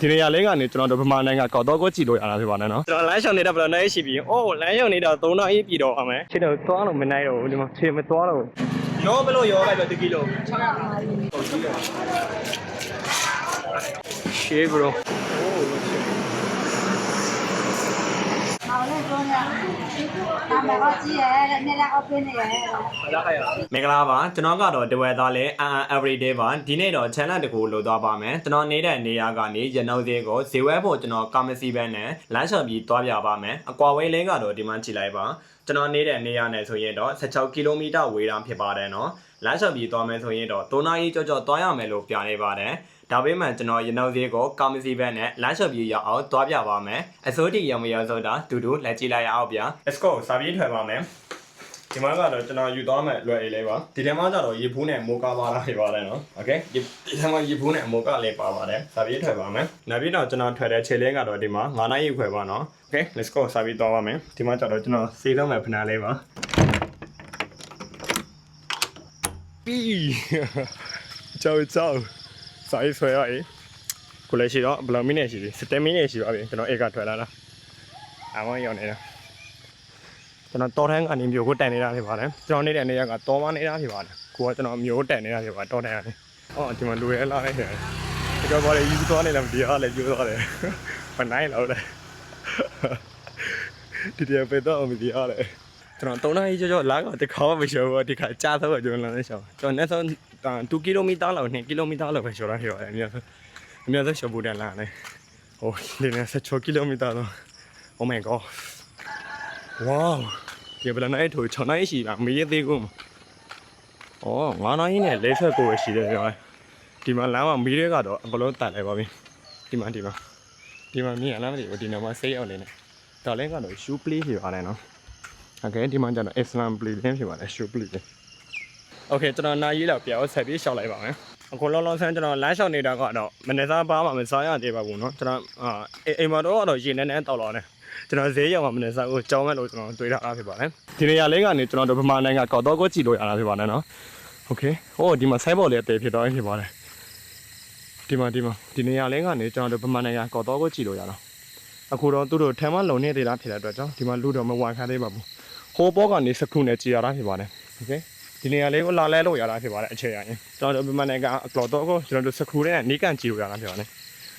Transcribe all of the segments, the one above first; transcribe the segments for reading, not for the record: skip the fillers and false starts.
ဒီနေရာလေးကနေကျွန်တော်တို့ဗမာနိုင်ငံကောက်တော့ကိုကြည့်လို့ရတာဖြစ်ပါတယ်နော်ကျွန်တော်လမ်းလျှောက်နေတာဘယ်လိုနိုင်ရှိပြီအိုးလမ်းလျှောက်နေတာ3နာရီပြည်တော့အောင်မယ်ခြေတော့သွားလို့မနိုင်တော့ဘူးဒီမှာခြေမသွားတော့ရောဘယ်လိုရောလိုက်ပဲ1ကီလိုရှေးဘရို好嘞，中间，300块几耶，那俩好便宜耶。မင်္ဂလာပါကျွန်တော်ကတော့တဝဲသားလဲ everyday ပါဒီနေ့တော့ channel တကူလို့သွားပါမယ်ကျွန်တော်နေတဲ့နေရာကနေရနောသေးကိုဈေးဝဲဖို့ကျွန်တော်ကာမစီဘန်းနဲ့လမ်းလျှော်ပြီးသွားပြပါမယ်အကွာဝေးလင်းကတော့ဒီမှာကြည့်လိုက်ပါကျွန်တော်နေတဲ့နေရာနဲ့ဆိုရင်တော့16ကီလိုမီတာဝေးတာဖြစ်ပါတယ်နော်လမ်းလျှော်ပြီးသွားမယ်ဆိုရင်တော့3နာရီကြောကြောသွားရမယ်လို့ပြနေပါတယ်ဒါပေမဲ့ကျွန်တော်ရနောသေးကိုကာမစီဘန်းနဲ့လမ်းလျှော်ပြီးရအောင်သွားပြပါမယ်အစိုးတိရမရဆိုတာတူတူလက်ကြည့်လိုက်ရအောင်ဗျာ let's go စာပြေးထွက်ပါမယ်ဒီမှာကတော့ကျွန်တော်ယူသွားမယ်လွယ်အေးလေးပါဒီထဲမှာကျတော့ရေဖူးနဲ့မိုးကားပါလာဖြစ်ပါတယ်နော်โอเคဒီထဲမှာရေဖူးနဲ့မိုးကားလေးပါပါတယ်စာပြေးထွက်ပါမယ်နောက်ပြီးတော့ကျွန်တော်ထွက်တဲ့ခြေလေးကတော့ဒီမှာ9နိုင်ရေခွဲပါနော်โอเค let's go စာပြေးသွားပါမယ်ဒီမှာကျတော့ကျွန်တော်စေးလုံးမဲ့ဖနာလေးပါပြီးကြောက်စာရေးဆွဲရအေးကိုလည်းရှိတော့ဘယ်လိုမိနစ်ရှိပြီ7မိနစ်ရှိပါပြီကျွန်တော်အေးကထွက်လာတာအမောင်းရောက်နေတာကျွန်တော်တော်ထန်းကနေမျိုးကိုတန်နေတာဖြစ်ပါတယ်ကျွန်တော်နေတဲ့နေရာကတော်မနေတာဖြစ်ပါတယ်ကိုကကျွန်တော်မျိုးတန်နေတာဖြစ်ပါတော်ထန်းကနေအော်ဒီမှာလူရဲလာနေတယ်ဒီကဘာလဲယူသွားနေလားမသိအားလည်းယူသွားတယ်မနိုင်တော့လေဒီတည်းပဲတော့မသိအားလေကျွန်တော်3နာရီကျော်လာတော့တခါမှမရှောဘူးဒီခါကြားတော့ကျွန်တော်လည်းရှောကျွန်တော်နဲ့ဆုံး2ကီလိုမီတာလောက်2ကီလိုမီတာလောက်ပဲရှောတာဖြစ်ပါတယ်အများဆုံးရှောဖို့တန်လာတယ်ဟိုဒီနေ့16ကီလိုမီတာတော့ Oh my god wow ဒီဘယ်နိုင်ထို6နိုင်ရှိတာမေးရသေးကုန်ဩ9နိုင်နဲ့လဲဆက်ကိုပဲရှိတယ်ပြောဒီမှာလမ်းမှာမီးတွေကတော့အကလုံးတတ်လိုက်ပါပြီဒီမှာမြင်ရလားမသိဘူးဒီနာမှာစိတ်အောင်လေးနဲ့တော်လဲကတော့ shoe play ဖြစ်ပါတယ်နော်โอเคဒီမှာကျတော့ Islam play လင်းဖြစ်ပါတယ် shoe play โอเคကျွန်တော်နာရီလောက်ပြောဆက်ပြီးရှောက်လိုက်ပါမယ်အခုလောလောဆန်းကျွန်တော်လမ်းလျှောက်နေတာကတော့မနေ့စားပါမှမစားရသေးပါဘူးเนาะကျွန်တော်အိမ်မှာတော့ရေနဲ့တောက်လာတယ်ကျွန်တော်ဈေးရောက်မှမနေ့စားကိုကြောင်းမဲ့လို့ကျွန်တော်တွေးထားဖြစ်ပါတယ်ဒီနေရာလေးကနေကျွန်တော်တို့ဗမာနိုင်ငံကောက်တော့ကိုကြည့်လို့ရတာဖြစ်ပါတယ်เนาะโอเคဟိုဒီမှာဆိုင်းဘော်လေးအသေးဖြစ်တော့ဖြစ်ပါတယ်ဒီနေရာလေးကနေကျွန်တော်တို့ဗမာနိုင်ငံကောက်တော့ကိုကြည့်လို့ရတော့အခုတော့သူတို့ထမ်းမလုံနေသေးတာဖြစ်တဲ့အတွက်ကြောင့်ဒီမှာလူတော်မဝါခသေးပါဘူးဟိုဘောကနေစခုနဲ့ကြည်ရတာဖြစ်ပါတယ်โอเคဒီနေရာလေးကိုလာလဲလို့ရတာဖြစ်ပါတယ်အခြေရရင်ကျွန်တော်တို့ဗမာနိုင်ငံအကလော်တော့ကိုကျွန်တော်တို့စခုနဲ့နီးကန်ကြည့်လို့ရတာဖြစ်ပါတယ်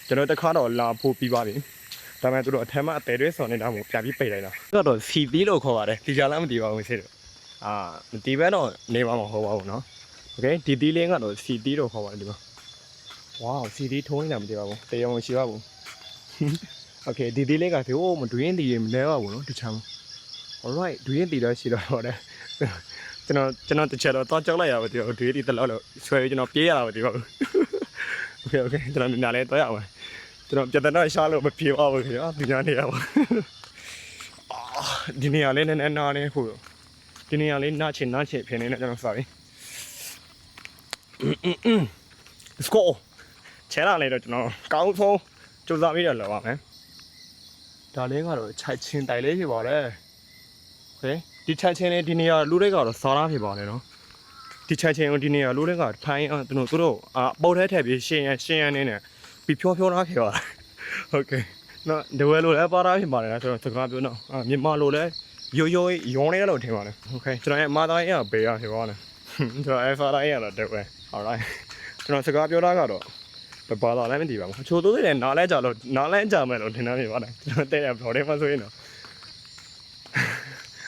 ကျွန်တော်တခါတော့လာဖို့ပြီးပါပြီဒါပေမဲ့သူတို့အထက်မှာအသေးတွေစော်နေတာကိုပြပြီးပိတ်လိုက်တာကတော့စီသီးလို့ခေါ်ပါတယ်ဒီကြလားမသိပါဘူးဆေးတို့မတီးပဲတော့နေမှာမဟုတ်ပါဘူးเนาะโอเคဒီသီးလေးကတော့စီသီးလို့ခေါ်ပါတယ်ဒီမှာဝေါစီသီးထုံးနေတာမသိပါဘူးတေးအောင်ရှိပါဘူးโอเคဒီသီးလေးကဒီဟိုမတွင်းသီးမလဲပါဘူးเนาะဒီချမ်း alright တွင်းသီးတော့ရှိတော့တယ်ကျွန်တော်တစ်ချက်တော့တောက်ကြောက်လိုက်ရပါဒီတွင်းသီးတလောက်လို့ဆွဲကျွန်တော်ပြေးရတာပါဒီပါโอเคကျွန်တော်ညာလဲတော့ရအောင်ကျွန်တော်ပြန်တော့ရှားလို့မပြေပါဘူးခင်ဗျာဒီညနေရပါဒီနေရာလေးနဲ့နားနေခုဒီနေရာလေးနားချင်ဖြစ်နေတယ်ကျွန်တော်စားပြီ let's go ချဲလာလေတော့ကျွန်တော်ကောင်းဆုံးစူးစမ်းပြီးတော့လောက်ပါမယ်ဒါလေးကတော့ခြိုက်ချင်းတိုင်လေးဖြစ်ပါတယ်โอเคဒီခြိုက်ချင်းလေးဒီနေရာလူတွေကတော့စားရဖြစ်ပါတယ်နော်ဒီခြိုက်ချင်းကိုဒီနေရာလူတွေကထိုင်းသူတို့ပုတ်ထဲထည့်ပြီးရှင်းရနေနဲ့ပြီးဖြောထားခဲ့ပါဟုတ်ကဲ့နော်ဒဝဲလိုလည်းပါတာဖြစ်ပါတယ်ကျွန်တော်စကားပြောတော့မြန်မာလိုလည်းရုံနေလို့ထင်ပါတယ်โอเคကျွန်တော်ရဲ့မာသားရဲ့ဘေးရဖြစ်ပါတယ်ကျွန်တော်အဖာတိုင်းရတော့ဒဝဲ alright ကျွန်တော်စကားပြောတာကတော့ဘာသာလည်းမသိပါဘူးချိုးသွေးတယ်နားလဲကြမယ်လို့ထင်တာဖြစ်ပါတယ်ကျွန်တော်တဲ့ဘော်လေးမဆိုရင်တော့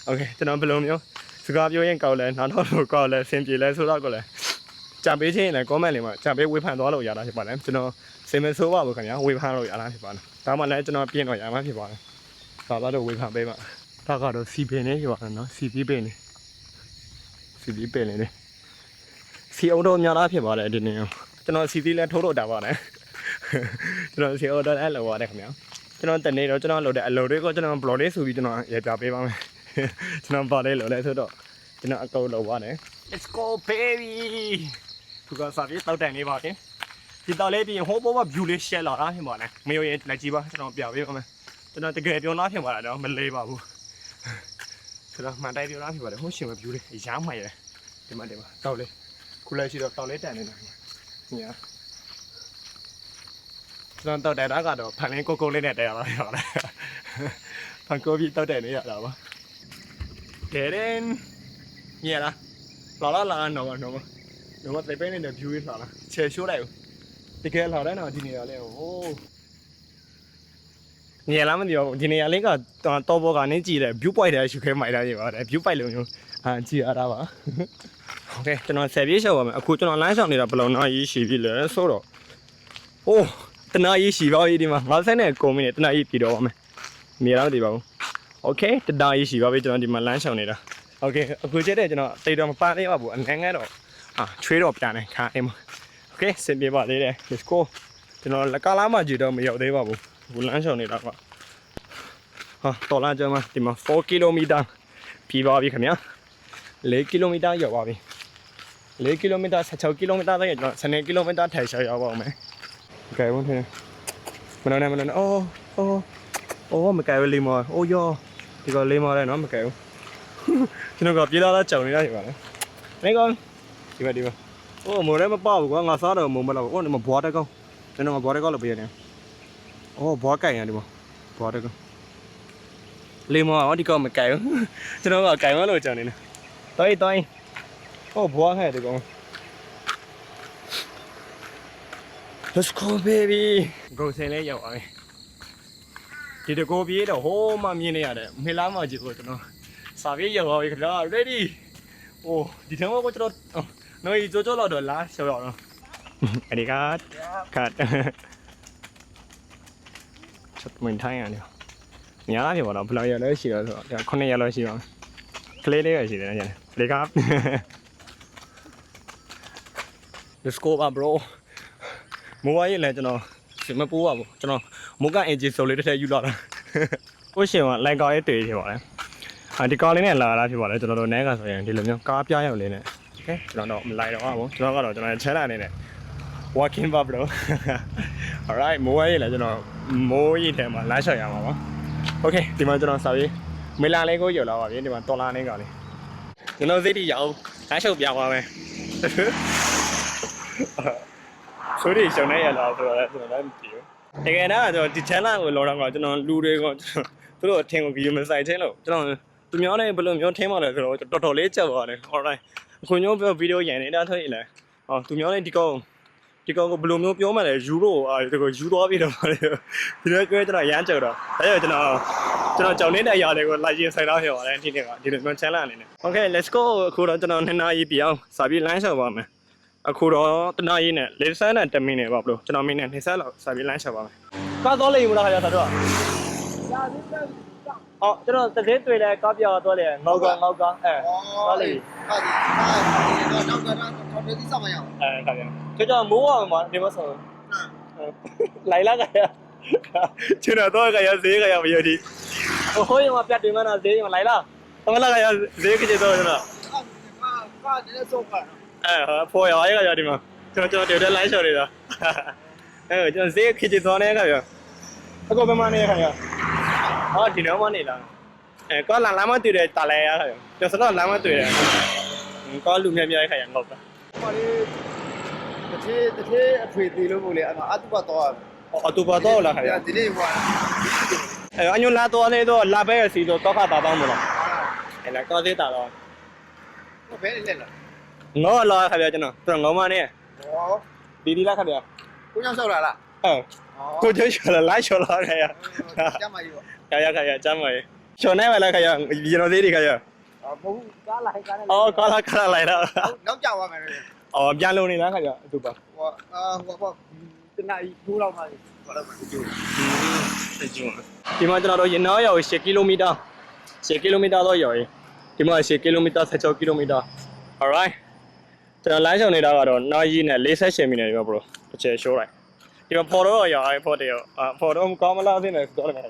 โอเคကျွန်တော်ဘယ်လိုမျိုးစကားပြောရင်ကောက်လဲနားတော့လို့ကောက်လဲဆင်ပြေလဲဆိုတော့ကိုလဲကြံပေးချင်းလည်း comment လေးမှာကြံပေးဝေဖန်သွားလို့ရတာဖြစ်ပါတယ်ကျွန်တော်စင်မဆိုးပါဘူးခင်ဗျာဝေဖန်လို့ရတာဖြစ်ပါတယ်ဒါမှလည်းကျွန်တော်ပြင်တော့ရမှာဖြစ်ပါတယ်ဒါတော့ဝေဖန်ပေးပါဒါကတော့စီပင်နေရပါတော့စီပင်နေစီအောင်တော့များလားဖြစ်ပါတယ်ဒီနေ့ကျွန်တော်စီသီးလည်းထိုးတော့တာပါတယ်ကျွန်တော်စီအောင်တော့အဲ့လိုပါတယ်ခင်ဗျာကျွန်တော်တနေ့တော့ကျွန်တော်လုပ်တဲ့အလုပ်တွေကိုကျွန်တော် blog လေးဆိုပြီးကျွန်တော်ရပြပေးပါမယ်ကျွန်တော်ပါလေးလုပ်လဲဆိုတော့ကျွန်တော်အကောလုပ်ပါတယ် let's go baby သူကစာပြေတောက်တန်နေပါခင်ဒီတောက်လေးပြီးဟိုဘောမှာ view လေး share လာတာဖြစ်ပါနဲ့မယုံရင်လိုက်ကြည့်ပါကျွန်တော်ပြပေးပါမယ်ကျွန်တော်တကယ်ပြောလားဖြစ်ပါလားတော့မလေးပါဘူးဆိုတော့မှန်တိုင်းပြောလားဖြစ်ပါတယ်ဟိုရှင်မ view လေးအရားမှရဒီမှာတောက်လေးခုလိုက်ရှိတော့တောက်လေးတန်နေတာညာ ကျွန်တော်တောက်တယ်တော့ဖန်လင်းကိုလေးနဲ့တဲရပါရောလေဖန်ကိုပြီးတောက်တယ်နေရတာပါတဲ့ရင်မြင်လားလာနော်သိပေးနေတဲ့ view လာလားချေရှိုးလိုက်တကယ်လာတဲ့နော်ဒီနေရာလေးဟိုမြင်လားမသိဘူးဒီနေရာလေးကတော့ဘောကနေကြည့်တယ် view point တဲ့ရှုခဲမိုက်တာကြီးပါတယ် view point လုံးမျိုးကြည့်ရတာပါโอเคကျွန်တော်ဆက်ပြေးရှောက်ပါမယ်အခုကျွန်တော်လမ်းဆောင်နေတာဘယ်လောက်နာရီရှိပြီလဲဆိုတော့အိုးတနာရီရှိပါပြီဒီမှာ59မိနစ်တနာရီပြတော့ပါမယ်မြင်တော့မသိပါဘူးโอเคတနာရီရှိပါပြီကျွန်တော်ဒီမှာလမ်းဆောင်နေတာโอเคအခုကျတဲ့ကျွန်တော်တိတ်တော့မပန်းသေးပါဘူးအငန်းငန်းတော့ချွေးတော့ပြန်နေခါအိမ်မှာโอเคစင်ပြေပါသေးတယ် let's go ကျွန်တော်လက်ကားလားမှကြည့်တော့မရောက်သေးပါဘူးအခုလမ်းဆောင်နေတာကတော်လာကြမှာဒီမှာ4 km ပြပါပြီခင်ဗျာ4 km ရောက်ပါပြီ4 km 16 km တော့ကျွန်တော်7 km ထိုင်ရှောက်ရောက်ပါဦးမယ်โอเคဝင်နေမနက်အိုးမကဲဘူးလေးမော်အိုးယောဒီကလေးမော်လဲနော်မကဲဘူးကျွန်တော်ကပြေးလာကြောင်နေတာရှိပါလားနေကောဒီပါအိုးမော်လည်းမပေါ့ဘူးကွာငါစားတော့မုံမလားအိုးဒီမှာဘွားတက်ကောကျွန်တော်ကဘွားတက်ကောလို့ပြရတယ်အိုးဘွားကြိုင်ရဒီမှာဘွားတက်ကောလေးမော်ဒီကောမကဲဘူးကျွန်တော်ကကြိုင်မလို့ကြောင်နေတယ်တော်โอ้บัวแค่ဒီကောင် Let's go baby ကိုစင်လေးရောက်အောင်ဒီတကိုပြေးတော့ဟိုးမှမြင်နေရတယ်မေလားမကြည့်ဘူးကျွန်တော်စာပြေးရောက်အောင်ခလာ ready โอ้ဒီထဲမှာကိုကျွန်တော်နော်ဒီကြောတော့လာရှောက်ရအောင်အဒီကတ်ချက်မင်းထိုင်းရတယ်ညားပြပါတော့ဘယ်လောက်ရလဲရှိတော့ဆိုတော့9ရက်လောက်ရှိပါမယ်ကလေးလေးရရှိတယ်နော်ညာလေက Let's go ပါ bro မိုးဝါးရလဲကျွန်တော်စမပိုးပါဘူးကျွန်တော်မိုးကအင်ဂျင်ဆိုလေးတစ်ထည့်ယူလာတာကိုရှင်ကလိုက်ကားလေးတွေ့ဖြစ်ပါလေဒီကားလေးနဲ့လာတာဖြစ်ပါလေကျွန်တော်တို့နဲကဆိုရင်ဒီလိုမျိုးကားပြားရောက်လေးနဲ့โอเคကျွန်တော်တော့မလိုက်တော့ဘူးကျွန်တော်ကတော့ကျွန်တော်ချဲလာနေနဲ့ walking ပါ bro alright မိုးဝါးရလဲကျွန်တော်မိုးရီထဲမှာလမ်းလျှောက်ရမှာပါโอเคဒီမှာကျွန်တော်စာရေးမေလာလေးကိုရောက်လာပါပြီဒီမှာတော်လာနေကောင်လေးကျွန်တော်စိတ်တီရအောင်လမ်းလျှောက်ပြပါမယ်ဆိုရီရှုံနေရလားဆိုတော့လည်းကျွန်တော်လည်းမသိဘူးတကယ်တော့ကျွန်တော်ဒီ channel ကိုလောတော့ကကျွန်တော်လူတွေကသူတို့အထင်ကိုဗီဒီယိုမဆိုင်ချင်းလို့ကျွန်တော်သူများနဲ့ဘယ်လိုမျိုးထင်းမှလဲဆိုတော့တော်တော်လေးကြောက်ပါတယ် alright အခုညောဗီဒီယိုရန်နေတာထွက်ရလဲသူများနဲ့ဒီကောင်ကိုဘယ်လိုမျိုးပြောမှလဲယူရိုဒီကောင်ယူသွားပြီးတော့ဒီလိုပြောကျွန်တော်ရမ်းကြောက်တော့ဒါကြောင့်ကျွန်တော်ကြောင်နေတဲ့အရာတွေကိုလိုက်ရင်ဆိုင်တော့ရပါတယ်ဒီနေ့ကဒီလိုမျိုး channel အနေနဲ့ okay let's go အခုတော့ကျွန်တော်2နာရီပြအောင်စာပြီး line လျှောက်ပါမယ်အခုတော့တနာရီနဲ့လေးဆန်းနဲ့10မိနစ်ပါဘလို့ကျွန်တော်မိနစ်20လောက်စာပြီးလမ်းလျှောက်ပါမယ်ကားသွားလိမ့်မလားခါရတာတော့ရာသေးတယ်ကျွန်တော်တကယ်တွေ့တယ်ကားပြောသွားတယ်ငေါကသွားလိမ့်နောက်ကထောက်ပြီးစမရအောင်ခါပြန်ကျွန်တော်မိုးအောင်မှာနေမဆုံးလိုက်လာခါရကျွန်တော်တော့ခါရဈေးခါရမရဒီဟိုးရမှာပြတ်တယ်မနော်ဈေးမှာလိုက်လာသမလာခါရဈေးကြည့်တော့ကျွန်တော်ကားတဲ့ဆုံးကဖော်ရရရဒီမှာကျွန်တော်တွေ့တဲ့ line shot နေတာကျွန်တော်ဈေးခချစ်သွားနေခါပြအခုဘယ်မှာနေခါရဒီတော့မနေလားကောလမ်းမတွေ့တယ်တာလဲရခါကျွန်တော်လမ်းမတွေ့တယ်ကောလူမြမြခါရငေါ့ပါဟိုလေးတစ်သေးအထွေသေးလို့မို့လေအတူပါတော့အတူပါတော့လားခါရဒီလေးဟိုအညလာတော့နေတော့လာပဲစီတော့တော့ခါပါပါမလားလာကောသေးတာတော့ဘယ်နဲ့လဲငေါ့လာခါပြကျွန်တော်ငေါ့မနေဒီလားခါပြကိုကြောင့်ဆောက်လာလားကိုကျချလာလိုက်ချလာခါရကျမ်းမကြီးပေါ့ခါရကျမ်းမကြီးချော်နေပါလားခါရကျွန်တော်သေးတယ်ခါရဘုံကားလိုက်ကားလိုက်တော့နောက်ကြောက်ပါမယ်ပြန်လုံနေလားခါရအတူပါတနာရီထိုးလောက်မှဘာလို့မကြည့်ဒီမှာကျွန်တော်တို့ရနောရောက်10 km 10 km တော့ရောက်ရင်ဒီမှာ10 km 16 km alright ကျွန်တော်လမ်းလျှောက်နေတာကတော့နာရီနဲ့48မိနစ်ပဲ bro တစ်ချက်ရှိုးလိုက်ဒီမှာပေါ်တော့ရောက်ဖော်တယ်ဖော်တော့ကောင်းမလားသိနေတော့တယ်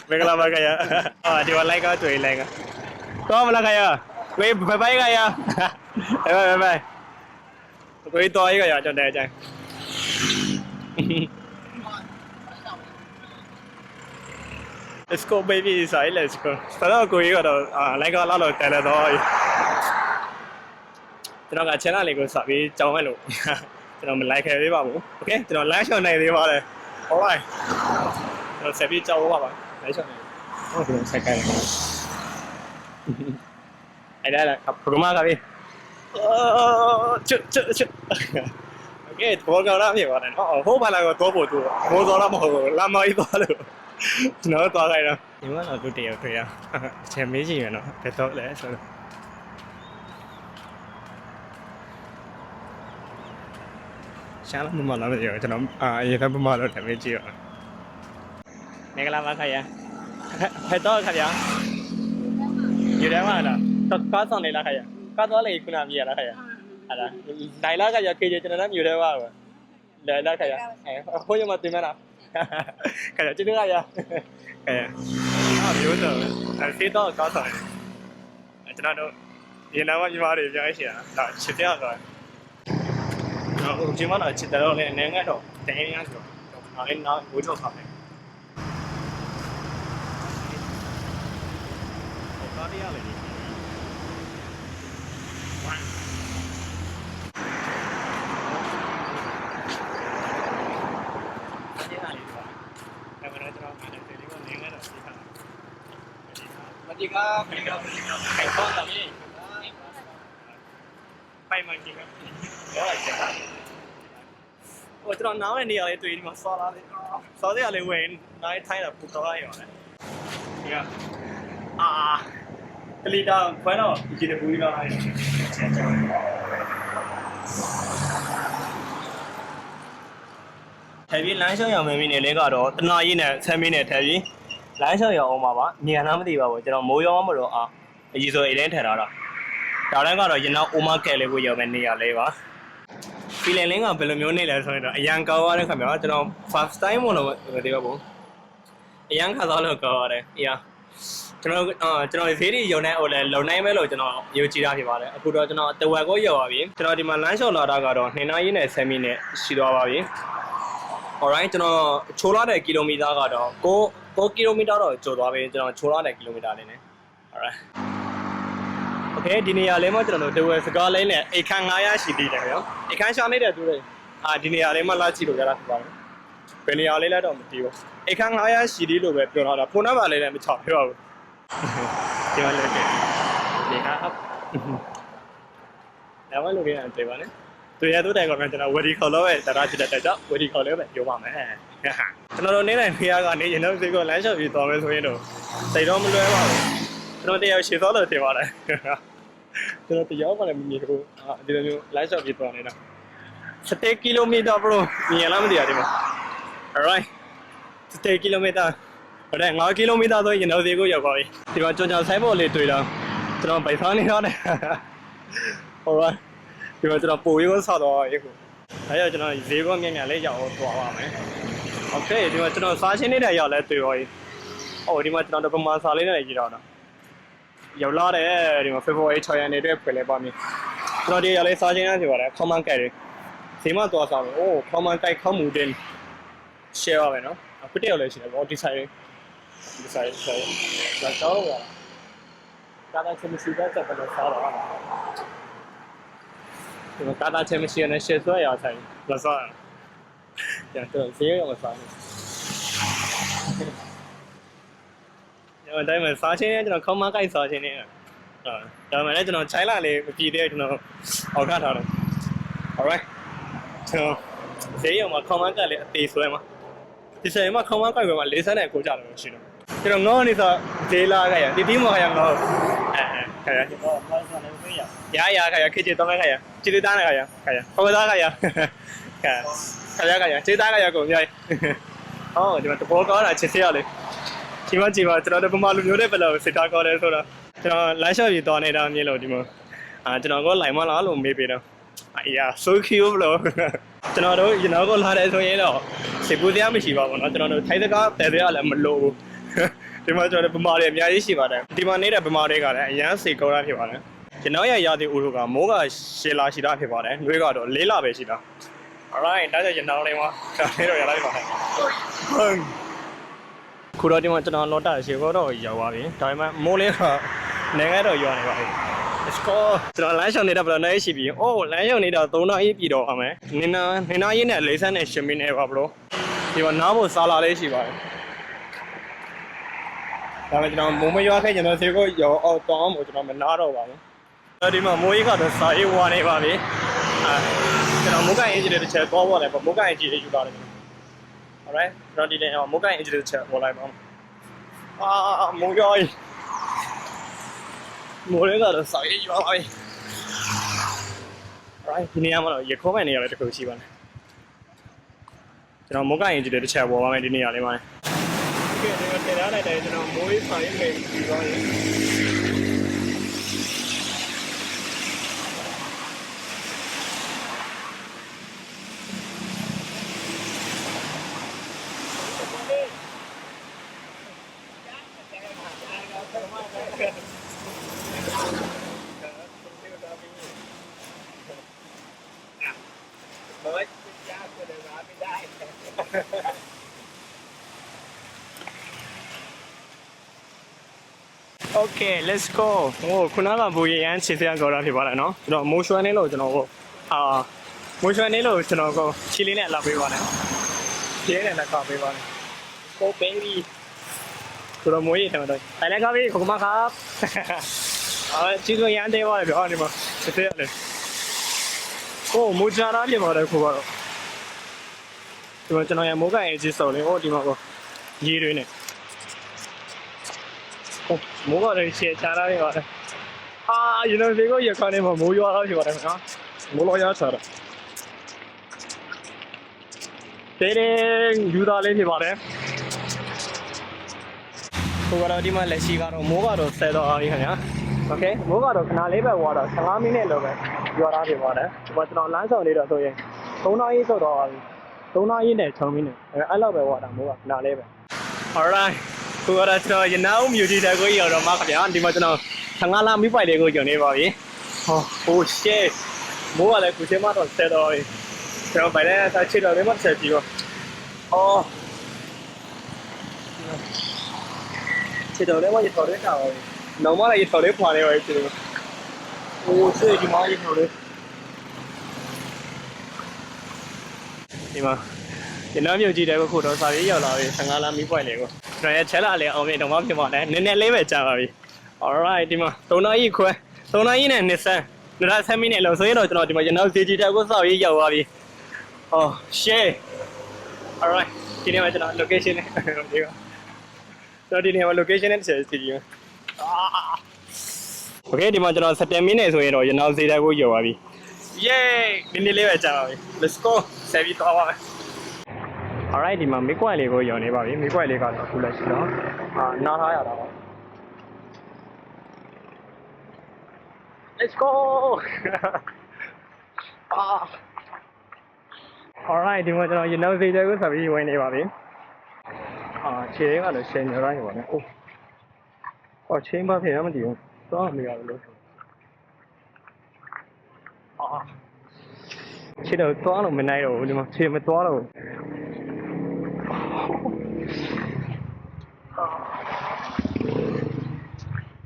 မင်္ဂလာပါခင်ဗျာဒီမှာလိုက်ကားတွေ့လိုက်ကားကောင်းမလားခင်ဗျာဝေးဘိုင်ဘိုင်ခင်ဗျာဘိုင်ဝေးတော်ရေးခင်ဗျာကျွန်တော်တဲ့အချိန် Let's go baby ဆိုင် let's go ဆိုတော့ကိုကြီးကတော့လိုက်ကားလောက်တော့တယ်တော့ကျွန်တော်က channel လေးကိုစပြီးကြောင်းမဲ့လို့ကျွန်တော်မ like ခဲ့သေးပါဘူး okay ကျွန်တော် like ရှော့နိုင်သေးပါတယ် alright ကျွန်တော်ဆက်ပြီးကြောက်ပါပါလိုက်ရှောင်းနေဟုတ်ကဲ့ဆက်ကိုင်းအဲ့ဒါလည်းပကမာကပဲချွတ်โอเคဘောကောင်လာဖြစ်ပါတယ်နော်ဟိုဘာလာကတော့ပို့သူဘောတော်လာမဟုတ်ဘူးလာမကြီးသွားလို့ကျွန်တော်သွားခိုင်းတော့ဒီမှာတော့သူတယောက်တွေ့ရအချိန်မေးကြည့်ရနော်ဘယ်တော့လဲဆိုတော့ရှာလာမမလာမသိဘူးကျွန်တော်အရင်ကပမာလို့တမေးကြည့်ရမင်္ဂလာပါခင်ဗျာဖက်တော့ခင်ဗျာယူတယ်မလားတော့ကားဆောင်နေလားခင်ဗျာကားသွားလေခုနမြည်ရလားခင်ဗျာအဲ့ဒါနိုင်လားခင်ဗျာခေကျွန်တော်လည်းမြည်တယ်ပါပဲလဲလားခင်ဗျာဟိုရမတင်မလားခင်ဗျာကျေးဇူးခင်ဗျာမျိုးတော့ဆေးတော့ကားဆောင်ကျွန်တော်တို့ရေနာမညီမတွေပြောရှိတာဒါချစ်တဲ့ဆိုတော့ဒီမှာတော့ချစ်တယ်တော့လည်းအနေငယ်တော့တင်းရဆိုတော့အဲ့နောက်ဝိုးတော့ဆောင်တယ်ဘာတရားလဲဒီကဖိတ်တော့ခိုင်ပေါ်လာပြီပိုင်မှန်ကြီးကရောချက်တာဟိုကျွန်တော်နားရဲ့နေရာလေးတွေ့ဒီမှာဆော်လာတယ်ဆော်တဲ့လေးဝင်နိုင်ထိုင်းတာပူတော့ရောလေဒီကကလီတာခွဲတော့ဒီတဲ့ဘူးကြီးလာတယ်ထည့်ပြီးလမ်းရှောင်းရမယ်မင်းနေလဲကတော့တနာရီနဲ့ဆမ်းမင်းနဲ့ထည့်ပြီးလမ်းလျှောက်ရအောင်ပါပါမြန်လားမသိပါဘူးကျွန်တော်မိုးရောမလို့အကြီးဆိုအိမ်ထဲထည့်ထားတာဒါတိုင်းကတော့ရင်နောက်အိုမာကက်လေးကိုရောက်မယ်နေရလေးပါဖီလင်လင်းကဘယ်လိုမျိုးနေလဲဆိုရင်တော့အရန်ကောင်းရတဲ့ခင်ဗျာကျွန်တော် first time မလို့ဒီပါဘူးအရန်ခါသွားလို့ကောင်းရတယ်အေးကျွန်တော်ဈေးတွေရုံနဲ့ဟိုလဲလုံနိုင်မဲ့လို့ကျွန်တော်ယူကြည့်တာဖြစ်ပါတယ်အခုတော့ကျွန်တော်တဝက်ကိုရောက်ပါပြီကျွန်တော်ဒီမှာလမ်းလျှောက်လာတာကတော့2နာရီနဲ့7မိနစ်ရှိသွားပါပြီ alright ကျွန်တော်ချိုးလာတဲ့ကီလိုမီတာကတော့9ကီလိုမီတာတော့ကျော်သွားပြီကျွန်တော်ချိုးလာတဲ့ကီလိုမီတာလေးနဲ့ alright okay ဒီနေရာလေးမှာကျွန်တော်တို့တဝက်စကားလေးနဲ့အိတ်ခန်း900ရှိသေးတယ်ရောအိတ်ခန်းရှာနေတဲ့သူတွေဒီနေရာလေးမှာလာကြည့်လို့ရတာဖြစ်ပါတယ်ဘယ်နေရာလေးလဲတော့မသိဘူးအိတ်ခန်း900ရှိသေးလို့ပဲပြောတာဖုန်းနံပါတ်လေးလည်းမချပြောဘူးဒီမှာလေးဒီဟာဒါမှလို့ပြန်တယ်ပါနဲ့သူရတဲ့တိုင်ကတော့ကျွန်တော်ဝရီခေါ်လို့ပဲတရားချစ်တဲ့ကြောင့်ဝရီခေါ်လို့ပဲပြောပါမယ်ကျွန်တော်တို့နေတိုင်းဖေးရကနေရင်တော့စိတ်ကလမ်းလျှောက်ပြီးသွားမယ်ဆိုရင်တော့စိတ်တော့မလွဲပါဘူးကျွန်တော်တရားရှေ့သွားလို့ထင်ပါတယ်ကျွန်တော်တရားမှလည်းမမြင်ဘူးဒီလိုမျိုးလမ်းလျှောက်ပြီးသွားနေတာ7ကီလိုမီတာဘရိုမြင်လားမသိရဒီမှာ alright 7ကီလိုမီတာဟုတ်တယ်9ကီလိုမီတာဆိုရင်တော့ဒီကိုရောက်ပါပြီဒီမှာကြောင်ကြောင်ဆိုင်ပေါ်လေးတွေ့တော့ကျွန်တော်ပိုက်စားနေတော့တယ် alright ဒီမှာကျွန်တော်ပို့ရိုးဆောက်တော့ရေကိုဒါကြောင့်ကျွန်တော်ဈေးကောမြန်မြန်လေးရောက်သွားပါမယ်โอเคဒီမှာကျွန်တော်စားရှင်းနေတဲ့ရောက်လဲတွေ့ပါပြီဒီမှာကျွန်တော်ပမာစာလေးနဲ့ရေးတော့ရောက်လာတယ်ဒီမှာ February 6ရက်နေ့အတွက်ဖွင့်လဲပါမယ်ကျွန်တော်ဒီရောက်လဲစားရှင်းရစီပါတယ် common ကဲတယ်ဈေးမှာသွားစားမယ်common တိုက်ခေါမှုတင် share ပါမယ်နော်အခုတည်းရောက်လဲရှိတယ်ဒီဆိုင်ဒါတော့ကားချင်းမရှိတဲ့ဆက်တော့စားတော့ဒီမှာကားချင်းမရှိတဲ့ရှယ်ဆွဲရဆိုင်လာစားရတော့ဈေးရောမစားဘူးညတိုင်းမှာစားချင်းနဲ့ကျွန်တော်ခေါင်းမကိုက်စားချင်းနဲ့ဒါမှလည်းကျွန်တော်ချိုင်းလာလေမပြည်တဲ့ကျွန်တော်အောက်ထထားတယ် alright ကျွန်တော်ဈေးရောမှာခေါင်းမကလည်းအသေးဆွဲမှာဒီဆိုင်မှာခေါင်းမကိုက်ပဲမှာ40နဲ့ကိုကြတယ်ရှိတော့ကျွန်တော်ငေါနေစားဈေးလာခဲ့ရတီတီမော်ရငေါခရကျွန်တော်ဘာသာလည်းဝင်ရခရခေချေတော့ခရချစ်သားနဲ့ခရဟောသားခရခရချစ်သားခရကိုမြိုင်ဒီမှာတဘောကောင်းတာချစ်စရလေဒီမှာကျွန်တော်တို့ပမာလူမျိုးတွေဘယ်လိုစစ်တာကောင်းလဲဆိုတော့ကျွန်တော်လမ်းလျှောက်ပြီးသွားနေတာမြင်လို့ဒီမှာကျွန်တော်ကလိုင်မလားလို့မေးပေးတော့so cute ဘလို့ကျွန်တော်တို့ကျွန်တော်ကလာတယ်ဆိုရင်တော့စိတ်ပူစရာမရှိပါဘူးเนาะကျွန်တော်တို့ထိုင်းစကားတယ်ရလည်းမလို့ဘူးဒီမှာကျွန်တော်ဗမာတွေအများကြီးရှိပါတယ်ဒီမှာနေတဲ့ဗမာတွေကလည်းအရန်စိတ်ကောင်းတာဖြစ်ပါတယ်ကျွန်တော်ရသည့်ဥတို့ကမိုးကရှည်လာရှိတာဖြစ်ပါတယ်နှွေးကတော့4လပဲရှိတာ alright ဒါကြောင့်ကျွန်တော်လေးမှာဒါလေးတော့ရလာပြီပါခုတော့ဒီမှာကျွန်တော်လော်တာရှေကတော့ရောက်ပါပြီဒါပေမဲ့မိုးလေးကနိုင်ငံတော့ရွာနေပါပြီ let's go ကျွန်တော်လမ်းလျှောက်နေတာဘယ်လိုနိုင်ရှိပြီလမ်းလျှောက်နေတာ3နာရီပြည်တော့ပါမယ်နင်နာရေးနဲ့48မိနစ်ပါဘလို့ ဒီမှာနားဖို့စားလာလေးရှိပါတယ်ဒါပေမဲ့ကျွန်တော်မိုးမရွာခဲ့ကျွန်တော်ဈေးကိုရောအောက်တောင်းဖို့ကျွန်တော်မနာတော့ပါဘူးဒီမှာမိုးကြီးကတော့စာရေးဝါနေပါပြီကျွန်တော်မိုးကိုင်းအင်ဂျင်တစ်ချက်သွားပေါ်တယ်ပေါ့မိုးကိုင်းအင်ဂျင်လေးယူလာတယ် alright ကျွန်တော်ဒီနေ့မိုးကိုင်းအင်ဂျင်တစ်ချက်ပေါ်လိုက်ပါမိုးရွာကြီးမိုးလေးကတော့စာရေးရွာပါပြီ alright ဒီနေ့မှတော့ရေခိုးမဲ့နေရတဲ့တခုရှိပါတယ်ကျွန်တော်မိုးကိုင်းအင်ဂျင်တစ်ချက်ပေါ်ပါမယ်ဒီနေ့ရလေးပါကဲဒီမှာတင်ထားလိုက်တယ်ကျွန်တော်မိုးရေးစာရေးမယ်ပြီးသွားရင်Okay, let's go. ဟိုခုနကဘူရရန်ခြေစရာကြော်တာဖြစ်ပါလားနော်ကျွန်တော်မိုးရွှဲနေလို့ကျွန်တော်ဟိုမိုးရွှဲနေလို့ကျွန်တော်ကိုခြေလေးနဲ့လာပေးပါနဲ့ခြေနဲ့လည်းကောက်ပေးပါနဲ့ Go baby ကျွန်တော်မိုးရတယ်တော့တိုင်လည်းကောက်ပြီခခုမครับခြေစရန်သေးပါလေပြောနေမှာခြေစရတယ်ဟိုမိုးကြတာဖြစ်ပါတယ်ခုကတော့ဒီမှာကျွန်တော်ရမိုးကန်အေဂျီစုံလေးဟိုဒီမှာကိုရေးတွေနဲ့မိုးကလည်းရှေ့ချလာနေပါတယ်you know ဒီကိုရခါနေမှာမိုးရွာတော့ဖြစ်ပါတယ်နော်မိုးလောရချတာတေးရင်ယူသားလေးဖြစ်ပါတယ်ဟိုကတော့ဒီမှာလက်ရှိကတော့မိုးကတော့ဆယ်တော့အားကြီးခင်ဗျာ okay မိုးကတော့ခဏလေးပဲဝါတော့15မိနစ်လောက်ပဲရွာတာဖြစ်ပါတယ်ဒီမှာကျွန်တော်လမ်းဆောင်နေတော့ဆိုရင်3နာရီဆိုတော့3နာရီနဲ့6မိနစ်အဲ့လောက်ပဲဝါတာမိုးကခဏလေးပဲ alright ကိုရကျွန်တော်ရနောင်းမြူတီတက်ကိုရောက်တော့မှာခင်ဗျာဒီမှာကျွန်တော်15လမိပိုက်လေးကိုကျော်နေပါပြီဟို shit မိုးကလည်းခုချိန်မှတော့ဆက်တော့ကျွန်တော်ဗိုင်လဲဆက်ချစ်တော့လေးမှဆက်ပြီးတော့ချစ်တော့လေးမှရတော်လေးခါပါပြီနောက်မှလည်းရတော်လေးဖွာနေပါပြီချစ်တော့ဟို shit ဒီမှာရတော်လေးဒီမှာရနောင်းမြူတီတက်ကိုခုတော့စာရေးရောက်လာပြီ15လမိပိုက်လေးကိုကျွန်တော်ရဲ့ချက်လာလေအောင်ပြီတော့မှဖြစ်ပါတယ်နည်းနည်းလေးပဲကြာပါပြီ alright ဒီမှာ3နာရီခွဲ3နာရီနဲ့20မိနစ်လောက်ဆိုရင်တော့ကျွန်တော်ဒီမှာရနောက် digital ကိုစောက်ရေးရောက်သွားပြီshit alright ဒီနေ့မှာကျွန်တော် location နဲ့ဒီကဆိုဒီနေ့မှာ location နဲ့ဆက်စီးokay ဒီမှာကျွန်တော်7မိနစ်ဆိုရင်တော့ရနောက် digital ကိုရောက်သွားပြီ yay နည်းနည်းလေးပဲကြာပါပြီ let's go ဆက်ပြီးသွားပါမယ်alright ဒီမှာမိကွက်လေးကိုရောနေပါပြီမိကွက်လေးကတော့အခုလက်ရှိတော့နားထားရတာပါ let's go alright ဒီမှာကျွန်တော်ရနောက်စိတ်တွေကိုဆက်ပြီးဝင်နေပါပြီခြေရင်းကလည်းရှယ်နေရနေပါနဲ့ချင်းပါဖြစ်ရမသိဘူးသွားမရဘူးလို့ခြေတော့သွားလို့မနိုင်တော့ဘူးဒီမှာခြေမသွားတော့